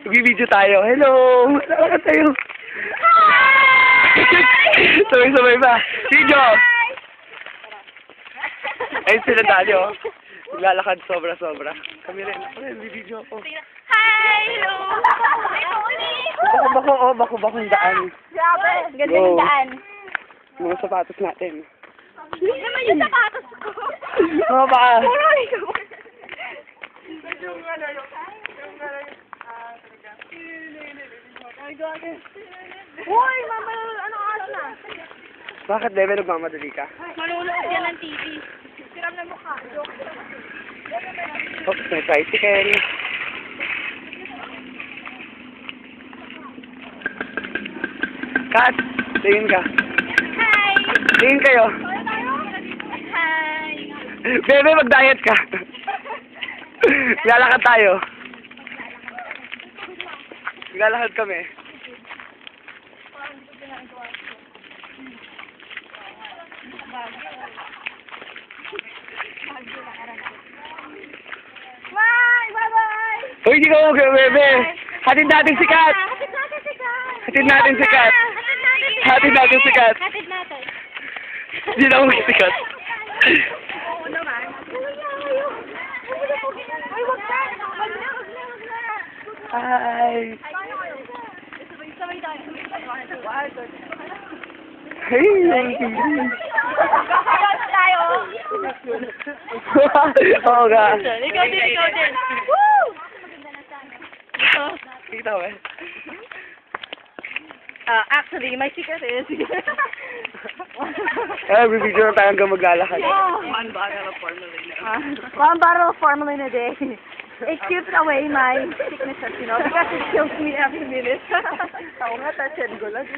Mag-video tayo. Hello! Saan ka tayo? Sabay-sabay ba? Video! Ayun sila dali, oh. Naglalakad sobra-sobra. Kami rin. Video ako. Hi! Hello! Bako yung daan. Grabe! Ganda Go. ng daan. Mga sapatos natin. Hindi naman yung sapatos ko. Mga baka. Uy! Mama, anong oras na? Bakit, Bebe, nagmamadali ka? Manunood yan ng TV. Siram na mukha. Oops, may tricycle. Kat, tingin ka. Hi! Tingin kayo. Hi! Bebe, mag-diet ka. Lalakad tayo. Lalakad kami. Bye! Bye-bye! Uy, hindi ka mag Bebe. Hatid natin si Kat. Hatid natin si Kat! Hatid natin si Kat. Hatid natin si Kat. Hatid natin. Hindi na uwi si Kat. Oo naman. Ay, wag na! Wag na! Hi. Sabay tayo. Hey. Kakalas tayo. Oo nga. Ikaw din. Woo! Kita mo eh. Actually, my secret is... Video na tayo hanggang maglalakad. One bottle of formalin a day. It keeps away my sicknesses, you know, because it kills me every minute. Ako nga, touch ko lang.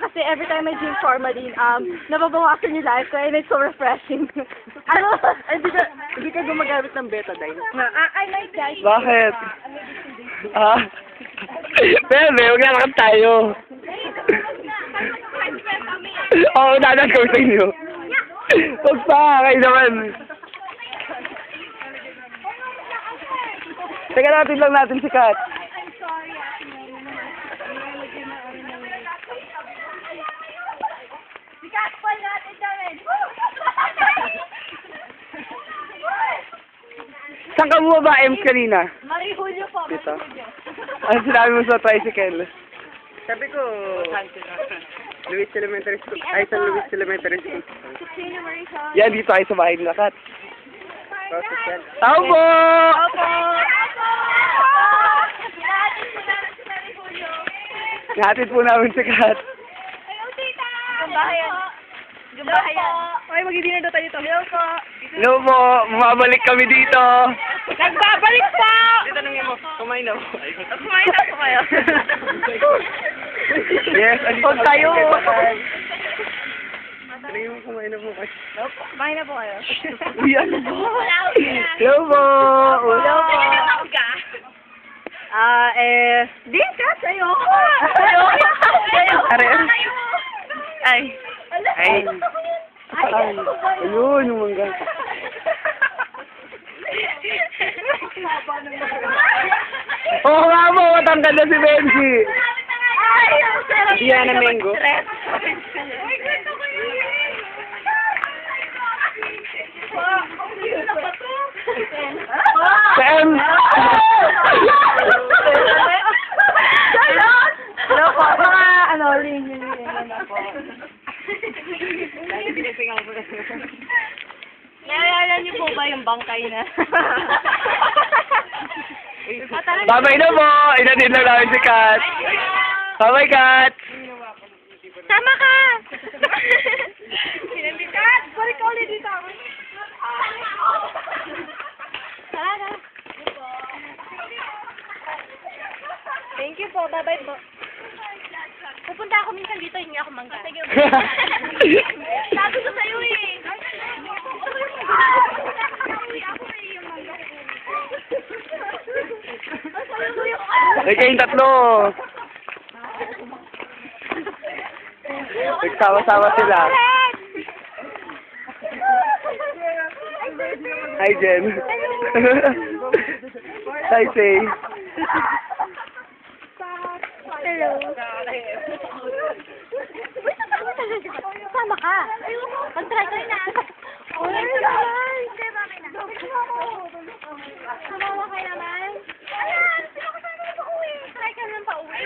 Kasi every time I drink formalin, nababawasan yung life ko and it's so refreshing. Hindi ka gumagamit ng betadine. I might die. Bakit? Bebe, maglalakad tayo. Oo, dadan ko sa inyo. Huwag pa, kayo naman. Teka natin lang natin si Kat. I'm sorry, Sikatpal natin namin. Saan ka bumaba, Ems, kanina? Marihulyo po. Dito. Ano sinabi mo sa tricycle? Sabi ko, Luis Elementary School. Ay, sa Luis Elementary School. Sino Marisol? Yan, dito tayo sa bahay nila, Kat. Tao po! Opo! Nahatid po namin si Kat. Hello, tita! Gambahayan. Gambahayan. Ay, mag-dinner daw tayo dito. Hello po. Hello po, mababalik kami dito. Nagbabalik po! Tanongin mo, kumain na po. Kumain na po kayo. Yes, alito Huwag kayo. Tanongin mo, kumain na po kayo. Kumain na po kayo. Uy, ano po? Hello po. Hello po. Di, Kat, ayoko. Are. Ay. Ay. Ayun, yung mangga. Oo nga po, matangkad na si Benji. Yan na mango. Sam! Hello po, mga linya na po. Naalala niyo po ba yung bangkay na? Babay na po! Inatid lang namin si Kat. Babay, Kat! Sama ka! Kat, balik ka ulit dito. Tara. Thank you po. Bye-bye po. Pupunta ako minsan dito, hindi ako mangga. Sige. Sabi ko sa'yo eh. Ay, kayong tatlo. Nagsama-sama sila. Hi, Jen. Hi, Say. Hello. Sama ka. Mag-try ko na. Uy, naman. Sumama ka naman. Ayan, sino ka sana na pauwi? Try ka naman pauwi.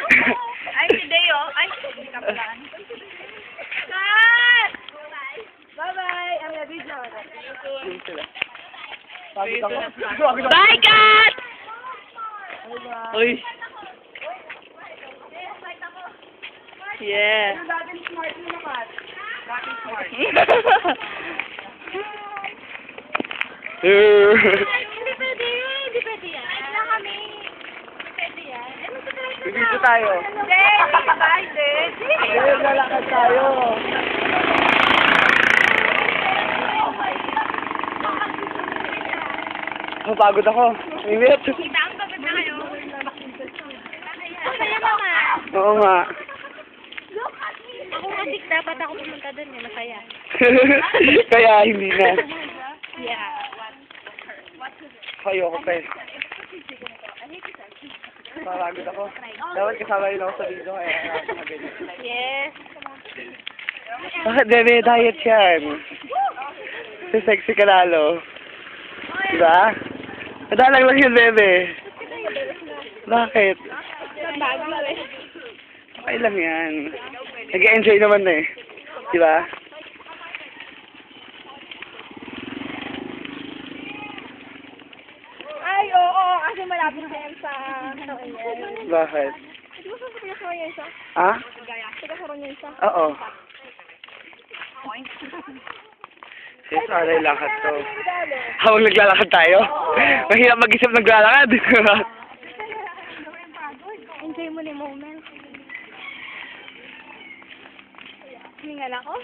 Ay, si Deo. Ay, hindi ka pala. Kat! Bye-bye. I'm gonna be done. Pagod ako. Bye, Kat! Uy. Yeah. Dating smart mo na, Kat. Dating smart. Hindi pwede yan. Hindi pwede yan. Wala kami. Hindi pwede yan. Dito tayo. Hindi. Hindi. Lalakad tayo. Pagod ako. Init. Kita ang pagod na kayo. Masaya mama. Oo nga. Ako adik dapat ako pumunta doon eh. Masaya. Kaya hindi na. Yeah. Ayoko pa eh. Pagod ako. Dapat kasama yun ako sa video kaya ako maganyan. Yes. Bakit bebe diet yan? Si sexy ka lalo. Diba? Madalang lang yun bebe. Bakit? Bago eh. Okay lang yan. Nag-enjoy naman eh. Diba? Ay, oo. Kasi malapit na yan sa... Bakit? Hindi mo sa pinakaroon yan siya? Ah? Pinakaroon yan siya? Oo. Sige, alay lakad to. Habang naglalakad tayo? Mahirap mag-isip naglalakad. Enjoy mo na yung moment. Hingal ako.